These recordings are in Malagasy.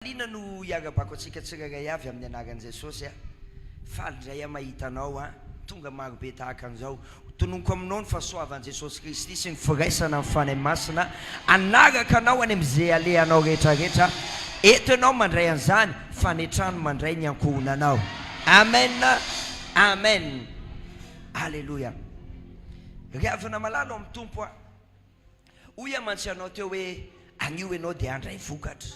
Lina no iagabako atsika tsirairay avy amin'ny anaran'i Jesosy a. Faly indray mahitanao a, tonga maro be tahaka an'izao. Tononoko aminao ny fahasoavan'i Jesosy Kristy sy ny firaisana amin'ny fanahy masina anaraka anao any amin'izay alehanao rehetrarehetra. Eto ianao mandray an'izany fanetrano mandray ny ankohonanao. Amen. Amen. Alléluia. Riavana malalo amin'ny tompo a. Hoy amantsy anao teo hoe anio ianao dia andray vokatra.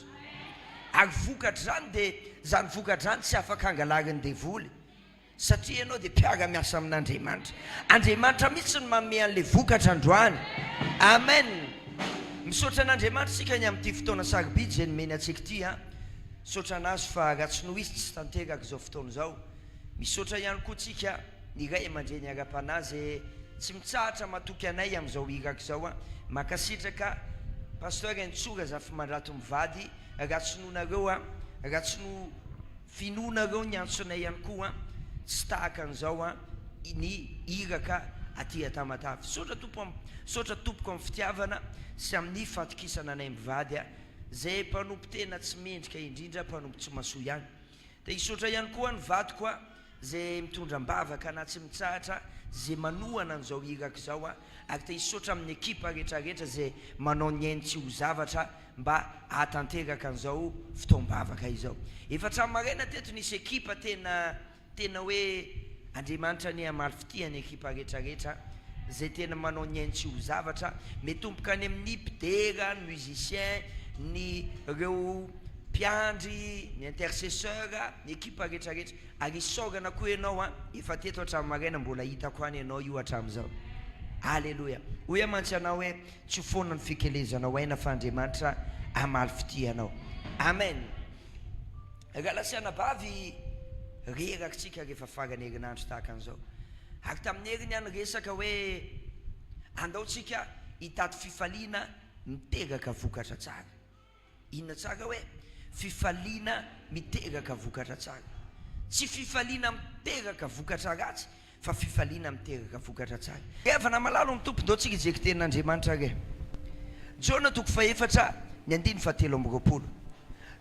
Ary vokatra zany dia zany vokatra zany tsy afaka angalarin'ny devoly satria ianao dia mpiara-miasa amin'Andriamanitra. Andriamanitra mihitsy ny manome an'ilay vokatra androany. Amen. Misaotra an'Andriamanitra sika ny amin'ity fotoana sarobidy izay nomeny antsika ity a. Misaotra anazy fa raha tsy nohisy tsy tanteraka izao fotoana izao. Misaotra ihany koa tsika ny iray aman-dreny ara-panazy tsy mitsahatra matoky anay amin'izao hiraka izao a. Makasitraka pasteur Ntsora zafy mandrato mivady ratsononareo a, ratsono finonareo ny antsonay ihany koa a, tsy tahaka an'izao a ny hiraka aty Tamatavy. Saotra tompoko amin'ny fitiavana sy amin'ny fatokisana anay mivady a, zay mpanompo tena tsy mendrika indrindra, mpanompo tsy masoa ihany. Dia hisaotra ihany koa ny vadiko a, zay mitondra mbavaka na tsy mitsahatra, zay manohana an'izao hiraka izao a, ary te hisaotra amin'ny ekipa rehetrarehetra zay manao ny ainy tsy ho zavatra mba hatanteraka an'izao fotoam-bavaka izao. Efa hatramin'ny teto nisy ekipa tena hoe Andriamanitra ny hamaly fitiany ekipa rehetrarehetra zay tena manao ny ainy tsy ho zavatra, metomboka any amin'ny mpidera, ny musicien, ny reo mpiandry, ny intercesseur, ny ekipa rehetrarehetra. Ary isaorana koa ianao a, efa teto hatramin'ny mbola hitako any ianao io hatramin'izao. Alléluia. Hoy amantsy anao hoe tsy foana ny fikelezanao aina fa Andriamanitra hamaly fitianao. Amen. Rahalasiana bavy rerakitsika rehefa farany herinandro tahaka an'izao. Ary tamin'ny heriny any resaka hoe andaotsika hitady fifaliana miteraka vokatra tsara. Inona tsara hoe fifaliana miteraka vokatra tsara. Tsy fifaliana miteraka vokatra ratsy fa fifaliana miteraka vokatra tsara. Evana malalo amin'ny tompo ndao tsika ijery tenin'Andriamanitra re. Jona 4:7.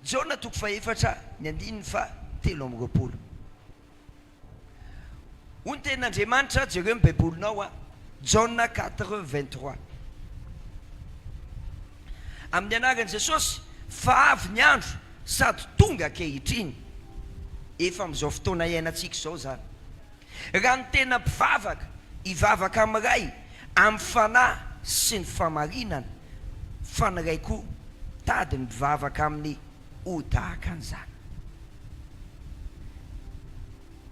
Jona 4:7. Hoy ny tenin'Andriamanitra jereo amin'ny baibolinao a, Jona 4:23. Amin'ny anaran'i Jesosy, fa avy ny andro sady tonga ankehitriny. Efa amin'izao fotoana iainantsika izao zany. Raha ny tena mpivavaka hivavaka amin'iray amin'ny fanahy sy ny famarinana, fa ny iray koa tady ny mpivavaka amin'ny ho tahaka an'izany.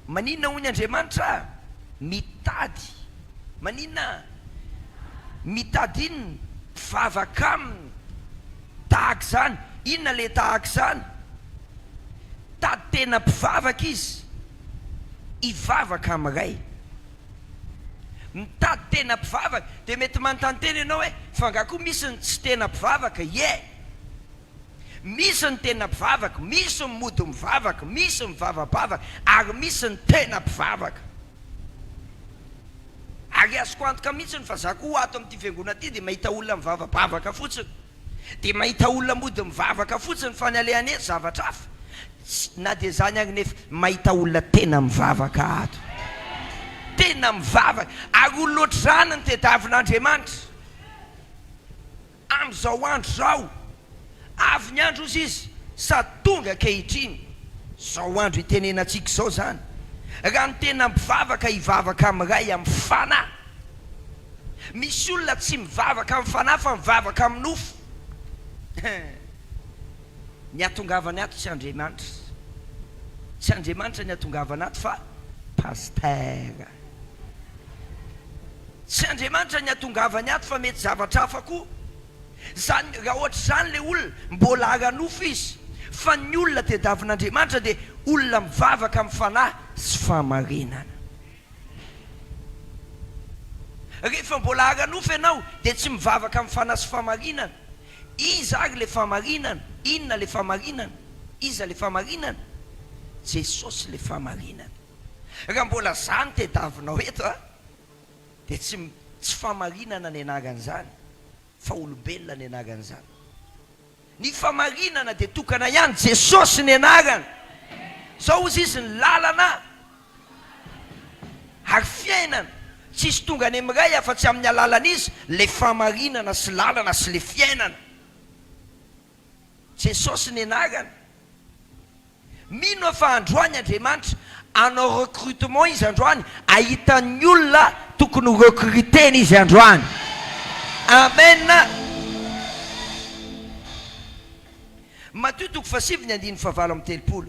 Maninona hoy ny Andriamanitra? Mitady. Maninona? Mitady inona? Mpivavaka aminy tahaka izany. Inona le tahaka izany? Tady tena mpivavaka izy hivavaka amin'iray. Mitady tena mpivavaka. Dia mety manontany tena ianao hoe fa nga koa misy ny tsy tena mpivavaka? Misy ny tena mpivavaka, misy ny mody mivavaka, misy ny mivavabavaka, ary misy ny tena mpivavaka. Ary azoko antoka mihitsy fa za koa ato amin'ity fiangonana ity dia mahita olona mivavabavaka fotsiny, dia mahita olona mody mivavaka fotsiny fa ny alehany eto zavatra hafa. Na dia zany ary nefa mahita olona tena mivavaka ato, tena mivavaka. Ary olona ohatr'izany ny tediavin'Andriamanitra amin'izao andro zao. Avy ny andro izy sady tonga ankehitriny. Zao andro itenenantsika izao zany. Raha ny tena mivavaka hivavaka amin'iray amin'ny fanahy. Misy olona tsy mivavaka amin'ny fanahy fa mivavaka amin'ny nofo. Ny atongavany ato tsy Andriamanitra. Tsy Andriamanitra ny atongavany ato fa pastera. Tsy Andriamanitra ny atongavany ato fa mety zavatra hafa koa. Zany raha ohatra zany le olona mbola ara-nofo izy, fa ny olona tediavin'Andriamanitra dia olona mivavaka amin'ny fanahy sy famarinana. Rehefa mbola ara-nofo ianao dia tsy mivavaka amin'ny fanahy sy famarinana. Iza ary le famarinana? Inona le famarinana? Iza le famarinana? Jesosy le famarinana. Raha mbola zany tediavinao eto a, dia tsy famarinana ny anaran'izany fa olombelona ny anaran'izany. Ny famarinana dia tokana ihany Jesosy ny anarany. Zao izy ny lalana ary fiainana. Tsisy tonga any amiray afa-tsy amin'ny alalana izy le famarinana sy lalana sy le fiainana. Jesosy ny anarany. Mino fa androany Andriamanitra anao recrutement izy androany, ahitany olona tokony recrutena izy androany. Amen. Matthieu 7:7.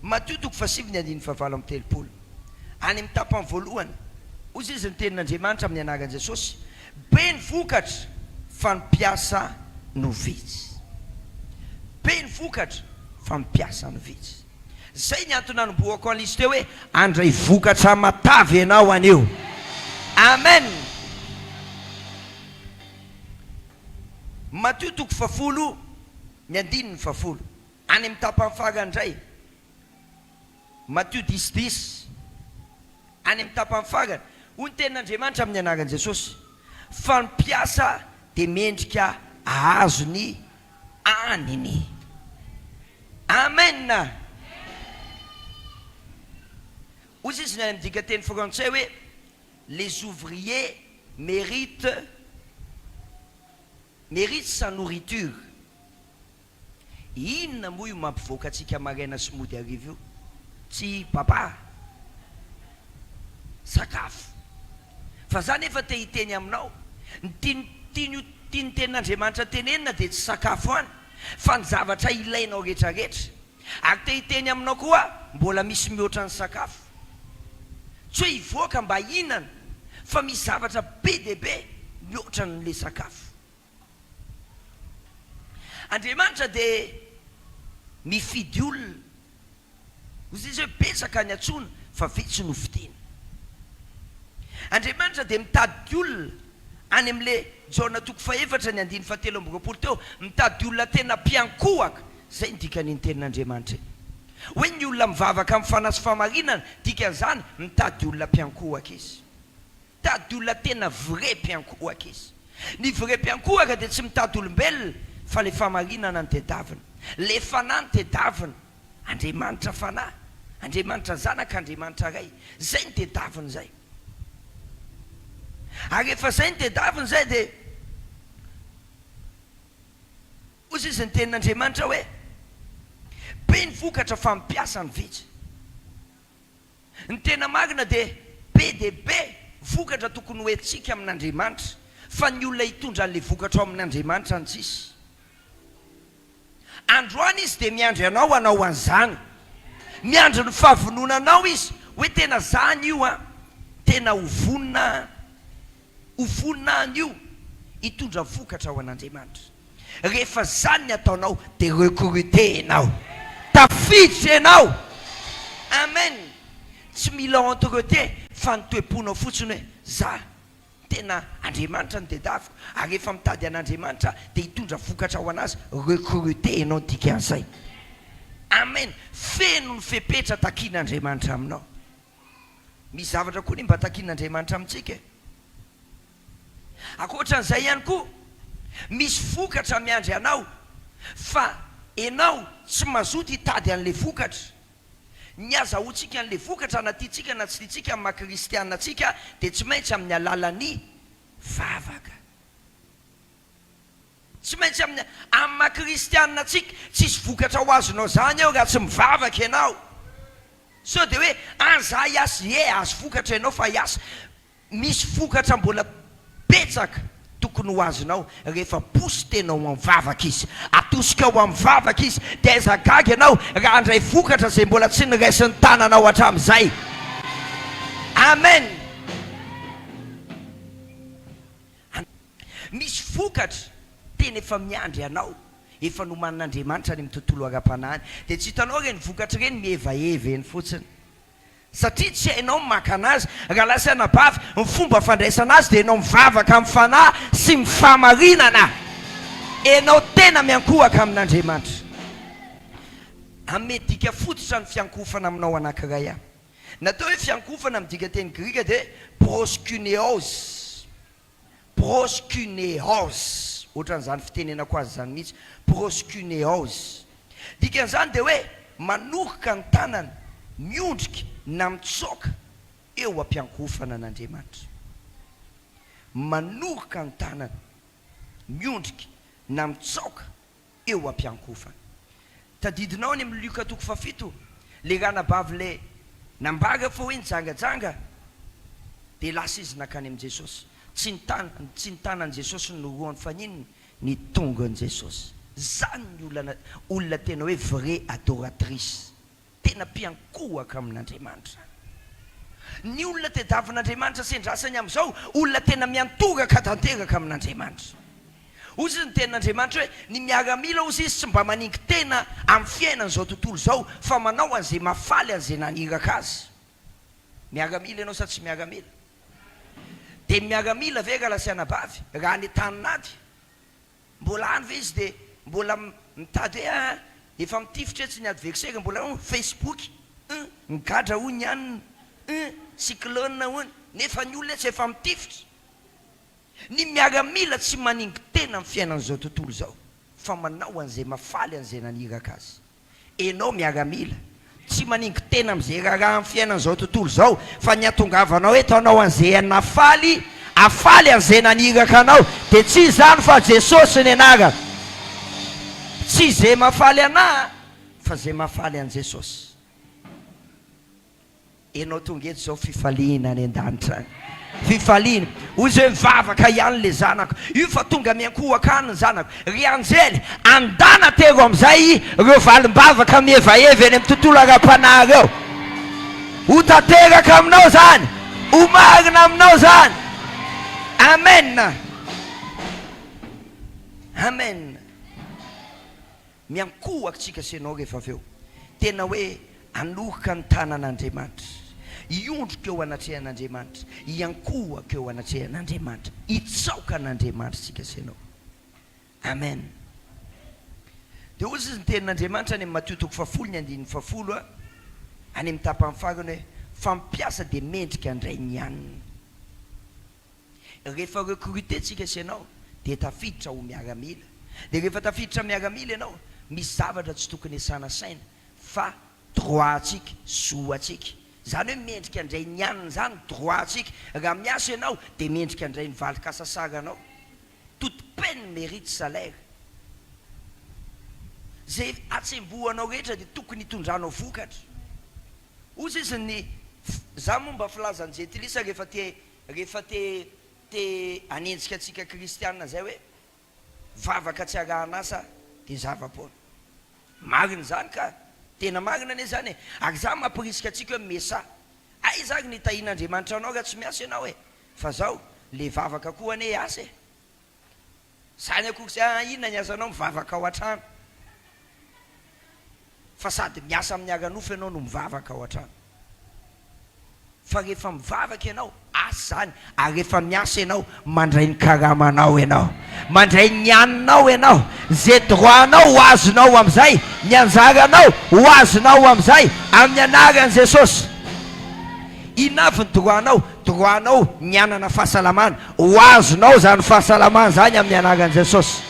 Matthieu 7:7. Any amin'ny tapany voalohany, ozy izy ny tenin'Andriamanitra amin'ny anaran'i Jesosy, be ny vokatra fa ny mpiasa no vitsy. Be ny vokatra fa ny mpiasa no vitsy. Zay ny antony nanomboako an'izy teo hoe andray vokatra matavy ianao anio. Amen. Matthieu 7:10. Any amin'ny tapany farany indray, Matthieu 10:10. Any amin'ny tapany farany, hoy ny tenin'Andriamanitra amin'ny anaran'i Jesosy, fa ny mpiasa dia mendrika ahazo ny aniny. Amen. Ozy izy ny any midika teny frantsay hoe les ouvriers méritent sa nourriture. Inona moa io mampivoaka antsika maraina sy mody ariva io? Tsy papa, sakafo. Fa zany efa te hiteny aminao, ny tenin'Andriamanitra tenenina dia tsy sakafo any, fa ny zavatra ilainao rehetrarehetra. Ary te hiteny aminao koa mbola misy mihoatra ny sakafo. Tsy hoe hivoaka mba hinana, fa misy zavatra be dia be mihoatra n'le sakafo. Andriamanitra dia mifidy olona. Ozy izy hoe betsaka ny antsona fa vitsy no vidiana. Andriamanitra dia mitady olona any amin'le Jona 4:7-7 teo, mitady olona tena mpiankohaka. Zay ny dikany ny tenin'Andriamanitra. Hoe ny olona mivavaka amin'ny fanahy sy famarinana, dikan'izany mitady olona mpiankohaka izy. Mitady olona tena vrai mpiankohaka izy. Ny vrai mpiankohaka dia tsy mitady olombelona, fa le famarinana ny tedavina. Le fanahy ny tedavina. Andriamanitra fanahy, Andriamanitra zanaka, Andriamanitra ray. Zay ny tedavina zay. Ary efa zay ny tedavina zay dia ozy izy ny tenin'Andriamanitra hoe be ny vokatra fa mpiasa ny vitsy. Ny tena marina dia be dia be vokatra tokony hoentsika amin'Andriamanitra, fa ny olona hitondra an'le vokatra ao amin'Andriamanitra ny tsisy. Androany izy dia miandry anao anao an'izany. Miandry ny fahavononanao izy hoe tena zany io a, tena hovonina an'io hitondra vokatra ao an'Andriamanitra. Rehefa zany ny ataonao dia recruter ianao, tafiditra ianao. Amen. Tsy mila entretien, fa ny toe-ponao fotsiny hoe za tena Andriamanitra ny tedaviko, ary rehefa mitady an'Andriamanitra dia hitondra vokatra ao anazy, recruter ianao dikan'izay. Amen. Feno ny fepetra takian'Andriamanitra aminao. Misy zavatra koa ny mba takian'Andriamanitra amintsika. Akoatran'izay ihany koa, misy vokatra miandry anao, fa ianao tsy mazoto hitady an'le vokatra. Ny azahoantsika an'le vokatra anatintsika na tsy tiantsika amin'ny maha-kristianina antsika dia tsy maintsy amin'ny alalan'ny vavaka. Tsy maintsy amin'ny maha-kristianina antsika tsisy vokatra ho azonao zany eo raha tsy mivavaka ianao. So dia hoe anza hiasa, azo vokatra ianao fa hiasa. Misy vokatra mbola betsaka tokony ho azonao rehefa positenao amin'ny vavaka izy, atosika ao amin'ny vavaka izy, dia aiza gaga ianao raha andray vokatra zay mbola tsy niraisin'ny tananao hatramin'izay. Amen. Misy vokatra tena efa miandry anao, efa nomanin'Andriamanitra ny amin'ny tontolo ara-panahiny, dia tsy hitanao reny vokatra reny mihevaeva eny fotsiny, satria tsy hainao maka anazy. Raha lasa anabavy, ny fomba fandraisana azy dia ianao mivavaka amin'ny fanahy sy mifamarinana, ianao tena miankohaka amin'Andriamanitra. Amedika fototra ny fiankofana aminao anankiray aho. Natao hoe fiankofana midika teny grika dia proskuneos. proskuneos ohatran'izany fitenenako azy zany mihitsy proskuneos dikan'izany dia hoe manoroka ny tanana miondrika na mitsoaka eo ampiankofana an'Andriamanitra manoroka ny tanana miondrika na mitsoaka eo ampiankofana tadidinao ny amin'ny Luka 7 le ranabavy le nambaga fa hoe nijangajanga dia lasa izy nakany amin'i Jesosy tsy nitanan'i Jesosy ny noroany fa ninona ny tongon'i Jesosy zany ny olona tena hoe vraie adoratrice tena mpiankohaka amin'Andriamanitra ny olona tediavin'Andriamanitra sendrasany amin'izao olona tena miantoraka tanteraka amin'Andriamanitra ozy ny tenin'Andriamanitra hoe ny miaramila ozy izy tsy mba maningy tena amin'ny fiainan'izao tontolo izao fa manao an'izay mafaly an'izay naniraka azy miaramila ianao sa tsy miaramila dia miaramila ve rahalasianabavy raha ny taninady mbola any ve izy dia mbola mitady hoe efa mitifitra tsy niady versera mbola Facebook migadra hoy ihany cyclone hoy nefa ny olona tsy efa mitifitra ny miaramila tsy maningy tena amin'ny fiainan'izao tontolo izao fa manao an'izay mafaly an'izay naniraka azy enao miaramila tsy maningy tena amin'izay raha amin'ny fiainan'izao tontolo izao fa ny atongavanao hoe taonao an'izay nafaly afaly an'izay naniraka anao dia tsy izany fa Jesosy ny anarana tsy izay mafaly anahy fa izay mafaly an' Jesosy enao tonga eto izao fifaliana any an-danitra fifaliana ozy hoe mivavaka ihany le zanako io fa tonga miankohaka any ny zanako ry anjely andana tero amin'izay ireo valim-bavaka mihevaeva eny amin'ny tontolo ara-panahy reo ho tanteraka aminao zany ho marina aminao zany amen amen miankohaka tsika senao rehefa avy eo tena hoe anoroka ny tanan'Andriamanitra iondrika eo anatrehan'Andriamanitra iankohaka eo anatrehan'Andriamanitra itsaoka an'Andriamanitra tsika senao amen dia ozy izy ny tenin'Andriamanitra any amin'ny Matthieu 7:7 any amin'ny tapany farany hoe fampiasa dia mendrika andray ny anina rehefa recruté tsika senao dia tafiditra ho miaramila dia rehefa tafiditra miaramila ianao misy zavatra tsy tokony hiasana saina fa droit atsika zo atsika zany hoe mendrika andray ny anina zany droit atsika raha miasa ianao dia mendrika andray ny valikasasara anao toute peine mérite salaire zay atsembohanao rehetra dia tokony hitondranao vokatra ozy izy ny za momba filazan'izay tilisa rehefa te anenjika atsika kristianina zay hoe vavaka tsy arahanasa dia zava-poana marina zany ka tena marina ane zany ary za mampirisika atsika hoe mesa ay zany ny tahin'Andriamanitra anao raha tsy miasa ianao e fa zao le vavaka koa ane asa e zany akory zay inona ny asanao mivavaka ao an-trano fa sady miasa amin'ny aranofo ianao no mivavaka ao an-trano fa rehefa mivavaka ianao asa zany ary rehefa miasa ianao mandray ny karamanao ianao mandray ny aninao ianao zay droitnao ho azonao amin'izay ny anjaranao ho azonao amin'izay amin'ny anaran'i Jesosy inavy ny droitnao ny anana fahasalamana ho azonao zany fahasalamana zany amin'ny anaran'i Jesosy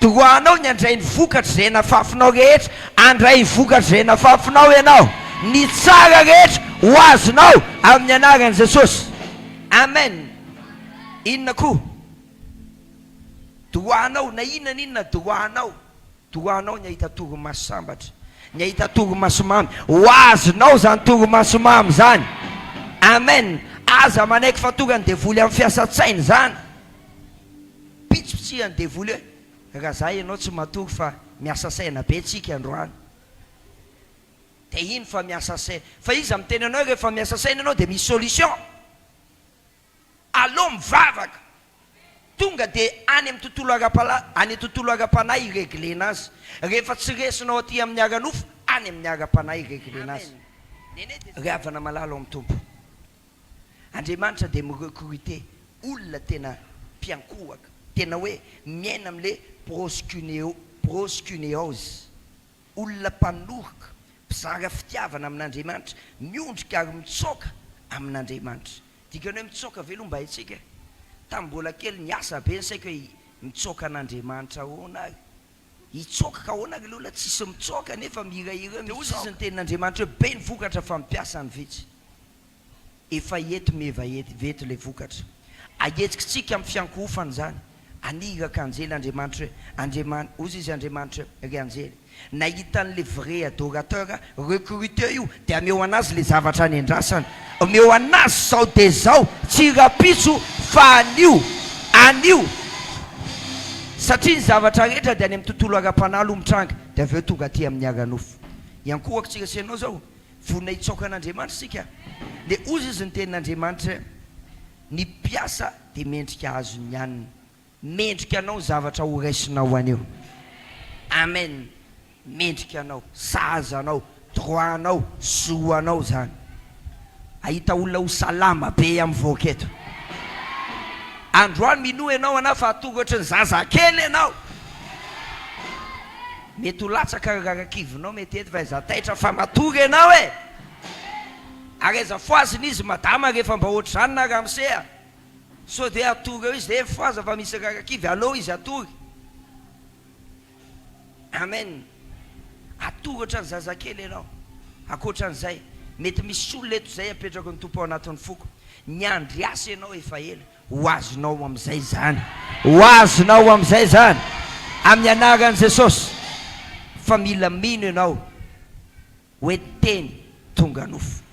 droitnao ny andray ny vokatra zay nafafinao rehetra andray ny vokatra zay nafafinao ianao ny tsara rehetra ho azonao amin'ny anaran'i Jesosy amen inona koa droitnao na inona droitnao ny ahita toromaso sambatra ny ahita toromaso mamy ho azonao zany toromaso mamy zany amen aza manaiky fa tonga ny devoly amin'ny fiasan-tsainy zany pitsipitsihany devoly hoe raha za ianao tsy matory fa miasa saina be tsika androany dia ino fa miasa saina fa izy amin'ny teny anao rehefa miasa saina ianao dia misy solution aloha mivavaka tonga dia any amin'ny tontolo ara-panahy ireglena azy rehefa tsy resinao aty amin'ny aranofo any amin'ny ara-panahy ireglena azy ry havana malalo amin'ny tompo Andriamanitra dia mirecruté olona tena mpiankohaka tena hoe miaina amin'le proskuneos olona mpanorika mpizara fitiavana amin'Andriamanitra miondrika ary mitsoaka amin'Andriamanitra dikany hoe mitsoaka ve aloha mba haitsika tambola kely niasa be saiko hoe mitsoka an'Andriamanitra ahoana hitsoka ka ahoana le olona tsisy mitsoka nefa mihirahira misy ny tenin'Andriamanitra hoe be ny vokatra fa mipiasa ny vitsy efa eto meva veto le vokatra ahetsikitsika amin'ny fiankohofany zany aniraka anjely Andriamanitra ozy izy Andriamanitra ry anjely nahitan'le vrai adorateur recruteur io dia ameo anazy le zavatra any andrasany ameo anazy zao de zao tsy rapitso fa anio satria ny zavatra rehetra dia any amin'ny tontolo ara-panalo mitranga dia aveo tonga aty amin'ny aranofo iankohako tsika sianao zao vonina hitsoka an'Andriamanitra sika le ozy izy ny tenin'Andriamanitra ny piasa dia mendrika azo ny anina mendrika anao zavatra horaisinao anio amen mendrika anao saza anao droit anao zo anao zany ahita olona ho salama be amin'ny voaka eto androany mino ianao ana fa atonga ohatry ny zazakely ianao mety ho latsaka rarakivinao mety eto fa iza taitra fa matory ianao e ary aiza foaziny izy madama rehefa mba ohatry zany na ramsea so dia atory eo izy dia foaza fa misy rarakivy aleo izy atory amen atory ohatran'ny zazakely ianao akoatran'izay mety misy olona eto zay apetrako ny tompo ao anatin'ny foko ny andry asa ianao efa ela ho azonao amin'izay zany amin'ny anaran'i Jesosy fa mila mino ianao hoe teny tonga nofo